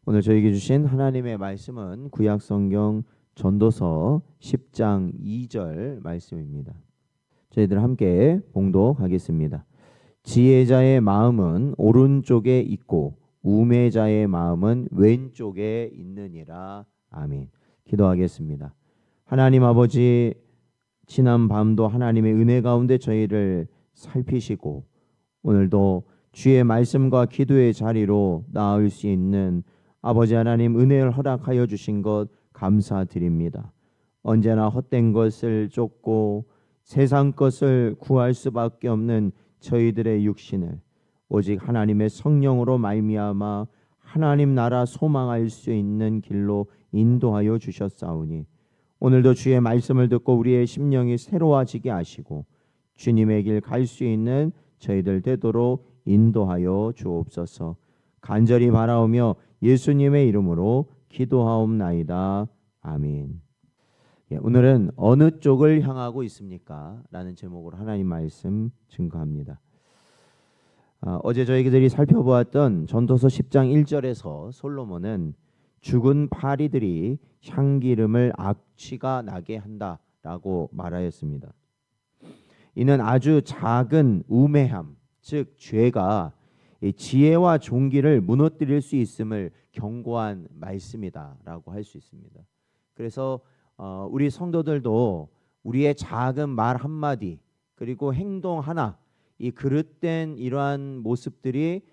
오늘 저에게 주신 하나님의 말씀은 구약성경 전도서 10장 2절 말씀입니다. 저희들 함께 봉독하겠습니다. 지혜자의 마음은 오른쪽에 있고 우매자의 마음은 왼쪽에 있느니라. 아멘. 기도하겠습니다. 하나님 아버지, 지난 밤도 하나님의 은혜 가운데 저희를 살피시고 오늘도 주의 말씀과 기도의 자리로 나올 수 있는 아버지 하나님 은혜를 허락하여 주신 것 감사드립니다. 언제나 헛된 것을 쫓고 세상 것을 구할 수밖에 없는 저희들의 육신을 오직 하나님의 성령으로 말미암아 하나님 나라 소망할 수 있는 길로 인도하여 주셨사오니 오늘도 주의 말씀을 듣고 우리의 심령이 새로워지게 하시고 주님의 길 갈 수 있는 저희들 되도록 인도하여 주옵소서. 간절히 바라오며 예수님의 이름으로 기도하옵나이다. 아멘. 오늘은 어느 쪽을 향하고 있습니까? 라는 제목으로 하나님 말씀 증거합니다. 어제 저희들이 살펴보았던 전도서 10장 1절에서 솔로몬은 죽은 파리들이 향기름을 악취가 나게 한다라고 말하였습니다. 이는 아주 작은 우매함, 즉 죄가 지혜와 종기를 무너뜨릴 수 있음을 경고한 말씀이다라고 할 수 있습니다. 그래서 우리 성도들도 우리의 작은 말 한마디 그리고 행동 하나, 이 그릇된 이러한 모습들이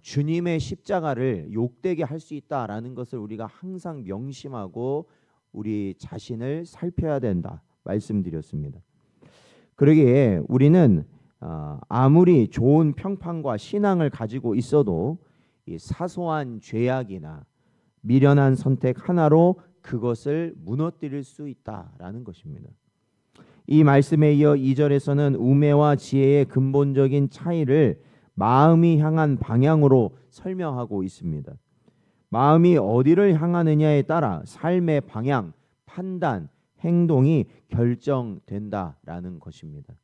주님의 십자가를 욕되게 할 수 있다라는 것을 우리가 항상 명심하고 우리 자신을 살펴야 된다 말씀드렸습니다. 그러기에 우리는 아무리 좋은 평판과 신앙을 가지고 있어도 이 사소한 죄악이나 미련한 선택 하나로 그것을 무너뜨릴 수 있다라는 것입니다. 이 말씀에 이어 2절에서는 우매와 지혜의 근본적인 차이를 마음이 향한 방향으로 설명하고 있습니다. 마음이 어디를 향하느냐에 따라 삶의 방향, 판단, 행동이 결정된다라는 것입니다.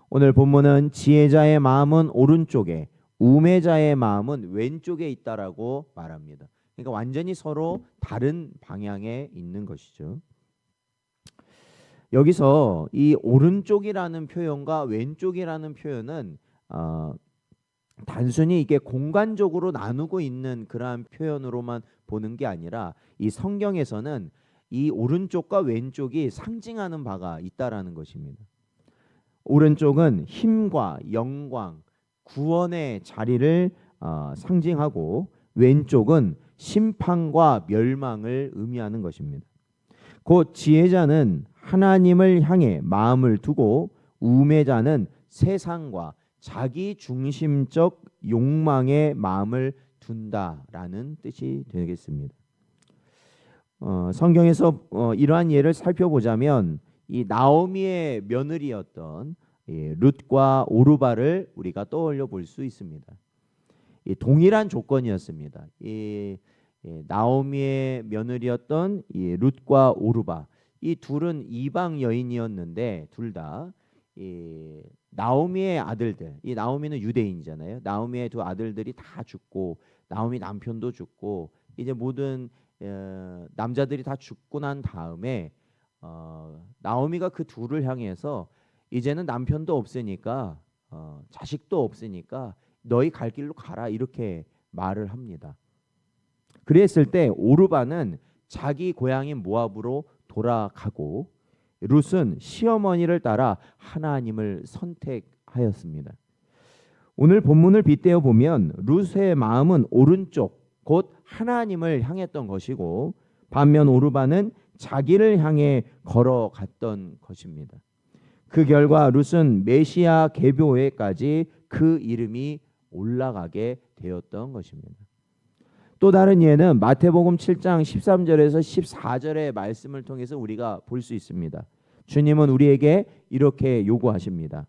오늘 본문은 지혜자의 마음은 오른쪽에, 우매자의 마음은 왼쪽에 있다라고 말합니다. 그러니까 완전히 서로 다른 방향에 있는 것이죠. 여기서 이 오른쪽이라는 표현과 왼쪽이라는 표현은 단순히 이게 공간적으로 나누고 있는 그러한 표현으로만 보는 게 아니라 이 성경에서는 이 오른쪽과 왼쪽이 상징하는 바가 있다라는 것입니다. 오른쪽은 힘과 영광, 구원의 자리를 상징하고 왼쪽은 심판과 멸망을 의미하는 것입니다. 곧 지혜자는 하나님을 향해 마음을 두고 우매자는 세상과 자기 중심적 욕망에 마음을 둔다라는 뜻이 되겠습니다. 성경에서 이러한 예를 살펴보자면 이 나오미의 며느리였던 룻과 오르바를 우리가 떠올려 볼 수 있습니다. 동일한 조건이었습니다. 나오미의 며느리였던 룻과 오르바, 이 둘은 이방 여인이었는데 둘 다 나오미의 아들들, 이 나오미는 유대인이잖아요. 나오미의 두 아들들이 다 죽고 나오미 남편도 죽고 이제 모든 남자들이 다 죽고 난 다음에 나오미가 그 둘을 향해서 이제는 남편도 없으니까 자식도 없으니까 너희 갈 길로 가라 이렇게 말을 합니다. 그랬을 때 오르바는 자기 고향인 모압으로 돌아가고 룻은 시어머니를 따라 하나님을 선택하였습니다. 오늘 본문을 빗대어 보면 룻의 마음은 오른쪽 곧 하나님을 향했던 것이고 반면 오르바는 자기를 향해 걸어갔던 것입니다. 그 결과 룻은 메시아 계보에까지 그 이름이 올라가게 되었던 것입니다. 또 다른 예는 마태복음 7장 13절에서 14절의 말씀을 통해서 우리가 볼 수 있습니다. 주님은 우리에게 이렇게 요구하십니다.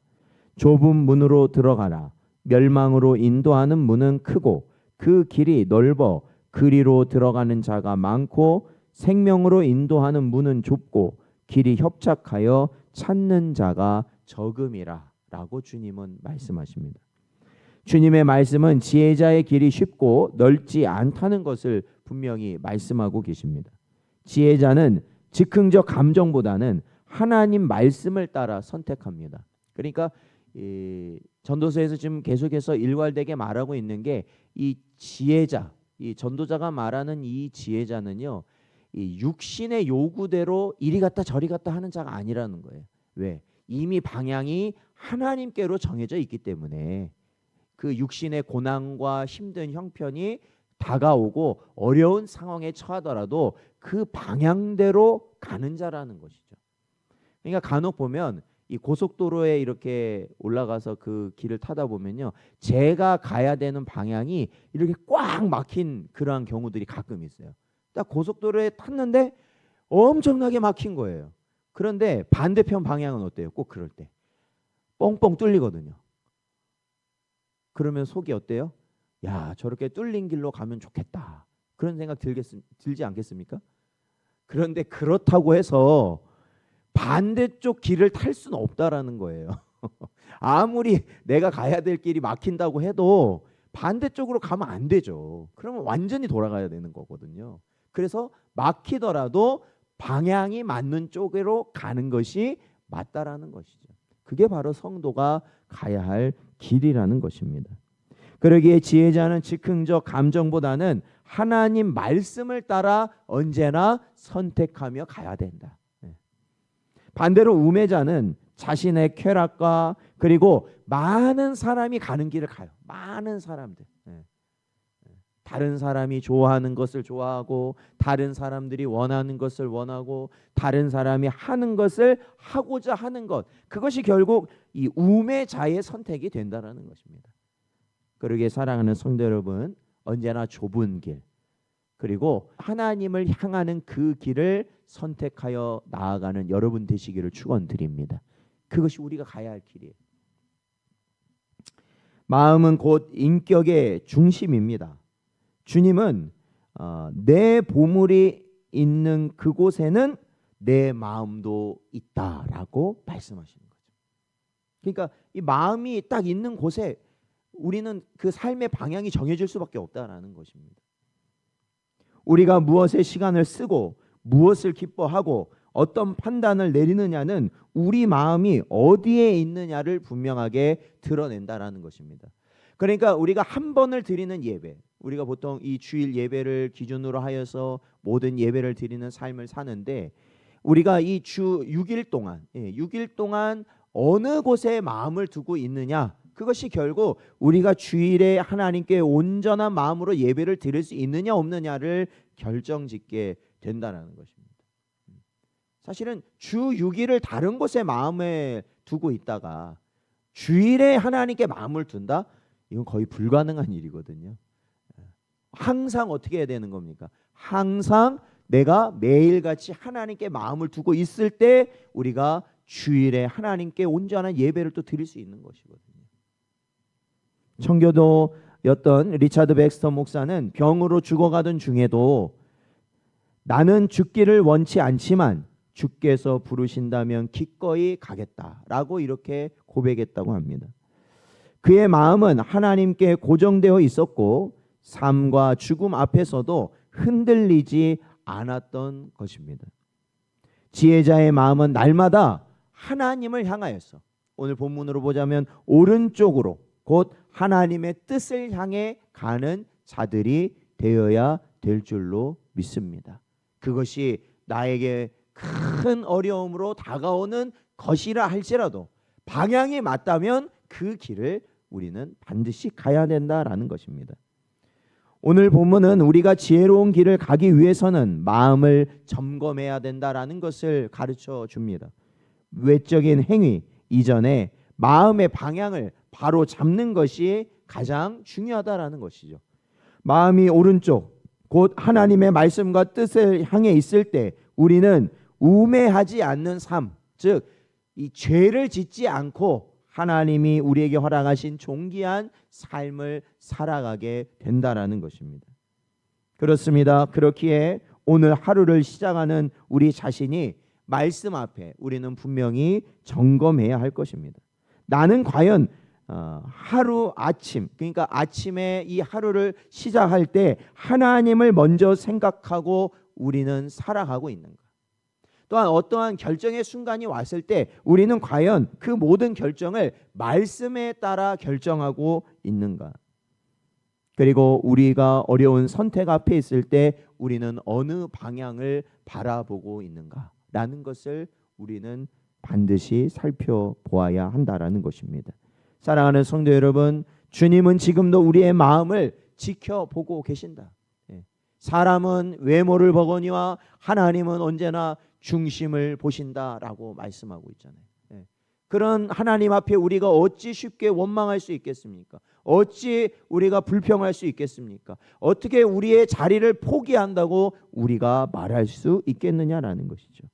좁은 문으로 들어가라. 멸망으로 인도하는 문은 크고 그 길이 넓어 그리로 들어가는 자가 많고 생명으로 인도하는 문은 좁고 길이 협착하여 찾는 자가 적음이라 라고 주님은 말씀하십니다. 주님의 말씀은 지혜자의 길이 쉽고 넓지 않다는 것을 분명히 말씀하고 계십니다. 지혜자는 즉흥적 감정보다는 하나님 말씀을 따라 선택합니다. 그러니까 이 전도서에서 지금 계속해서 일괄되게 말하고 있는 게 이 지혜자, 이 전도자가 말하는 이 지혜자는요, 이 육신의 요구대로 이리 갔다 저리 갔다 하는 자가 아니라는 거예요. 왜? 이미 방향이 하나님께로 정해져 있기 때문에 그 육신의 고난과 힘든 형편이 다가오고 어려운 상황에 처하더라도 그 방향대로 가는 자라는 것이죠. 그러니까 간혹 보면 이 고속도로에 이렇게 올라가서 그 길을 타다 보면요, 제가 가야 되는 방향이 이렇게 꽉 막힌 그러한 경우들이 가끔 있어요. 딱 고속도로에 탔는데 엄청나게 막힌 거예요. 그런데 반대편 방향은 어때요? 꼭 그럴 때 뻥뻥 뚫리거든요. 그러면 속이 어때요? 야, 저렇게 뚫린 길로 가면 좋겠다, 그런 생각 들지 않겠습니까? 그런데 그렇다고 해서 반대쪽 길을 탈 수는 없다라는 거예요. 아무리 내가 가야 될 길이 막힌다고 해도 반대쪽으로 가면 안 되죠. 그러면 완전히 돌아가야 되는 거거든요. 그래서 막히더라도 방향이 맞는 쪽으로 가는 것이 맞다라는 것이죠. 그게 바로 성도가 가야 할 길이라는 것입니다. 그러기에 지혜자는 즉흥적 감정보다는 하나님 말씀을 따라 언제나 선택하며 가야 된다. 반대로 우매자는 자신의 쾌락과 그리고 많은 사람이 가는 길을 가요. 많은 사람들. 다른 사람이 좋아하는 것을 좋아하고, 다른 사람들이 원하는 것을 원하고, 다른 사람이 하는 것을 하고자 하는 것, 그것이 결국 이 우매자의 선택이 된다라는 것입니다. 그러기에 사랑하는 성도 여러분, 언제나 좁은 길, 그리고 하나님을 향하는 그 길을 선택하여 나아가는 여러분 되시기를 축원드립니다. 그것이 우리가 가야 할 길이에요. 마음은 곧 인격의 중심입니다. 주님은 내 보물이 있는 그곳에는 내 마음도 있다라고 말씀하시는 거죠. 그러니까 이 마음이 딱 있는 곳에 우리는 그 삶의 방향이 정해질 수밖에 없다라는 것입니다. 우리가 무엇에 시간을 쓰고 무엇을 기뻐하고 어떤 판단을 내리느냐는 우리 마음이 어디에 있느냐를 분명하게 드러낸다라는 것입니다. 그러니까 우리가 한 번을 드리는 예배, 우리가 보통 이 주일 예배를 기준으로 하여서 모든 예배를 드리는 삶을 사는데, 우리가 이 주 6일 동안 6일 동안 어느 곳에 마음을 두고 있느냐, 그것이 결국 우리가 주일에 하나님께 온전한 마음으로 예배를 드릴 수 있느냐 없느냐를 결정짓게 된다는 것입니다. 사실은 주 6일을 다른 곳에 마음에 두고 있다가 주일에 하나님께 마음을 둔다? 이건 거의 불가능한 일이거든요. 항상 어떻게 해야 되는 겁니까? 항상 내가 매일같이 하나님께 마음을 두고 있을 때 우리가 주일에 하나님께 온전한 예배를 또 드릴 수 있는 것이거든요. 청교도였던 리차드 백스터 목사는 병으로 죽어가던 중에도 나는 죽기를 원치 않지만 주께서 부르신다면 기꺼이 가겠다라고 이렇게 고백했다고 합니다. 그의 마음은 하나님께 고정되어 있었고 삶과 죽음 앞에서도 흔들리지 않았던 것입니다. 지혜자의 마음은 날마다 하나님을 향하였어. 오늘 본문으로 보자면 오른쪽으로 곧 하나님의 뜻을 향해 가는 자들이 되어야 될 줄로 믿습니다. 그것이 나에게 큰 어려움으로 다가오는 것이라 할지라도 방향이 맞다면 그 길을 우리는 반드시 가야 된다라는 것입니다. 오늘 본문은 우리가 지혜로운 길을 가기 위해서는 마음을 점검해야 된다라는 것을 가르쳐 줍니다. 외적인 행위 이전에 마음의 방향을 바로 잡는 것이 가장 중요하다라는 것이죠. 마음이 오른쪽 곧 하나님의 말씀과 뜻을 향해 있을 때 우리는 우매하지 않는 삶, 즉 이 죄를 짓지 않고 하나님이 우리에게 허락하신 존귀한 삶을 살아가게 된다라는 것입니다. 그렇습니다. 그렇기에 오늘 하루를 시작하는 우리 자신이 말씀 앞에 우리는 분명히 점검해야 할 것입니다. 나는 과연 하루 아침, 그러니까 아침에 이 하루를 시작할 때 하나님을 먼저 생각하고 우리는 살아가고 있는가? 또한 어떠한 결정의 순간이 왔을 때 우리는 과연 그 모든 결정을 말씀에 따라 결정하고 있는가? 그리고 우리가 어려운 선택 앞에 있을 때 우리는 어느 방향을 바라보고 있는가라는 것을 우리는 반드시 살펴보아야 한다라는 것입니다. 사랑하는 성도 여러분, 주님은 지금도 우리의 마음을 지켜보고 계신다. 사람은 외모를 보거니와 하나님은 언제나 중심을 보신다라고 말씀하고 있잖아요. 그런 하나님 앞에 우리가 어찌 쉽게 원망할 수 있겠습니까? 어찌 우리가 불평할 수 있겠습니까? 어떻게 우리의 자리를 포기한다고 우리가 말할 수 있겠느냐라는 것이죠.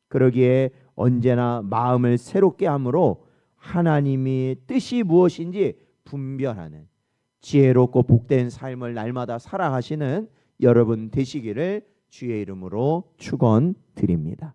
그러기에 언제나 마음을 새롭게 함으로 하나님의 뜻이 무엇인지 분별하는 지혜롭고 복된 삶을 날마다 살아가시는 여러분 되시기를 주의 이름으로 축원드립니다.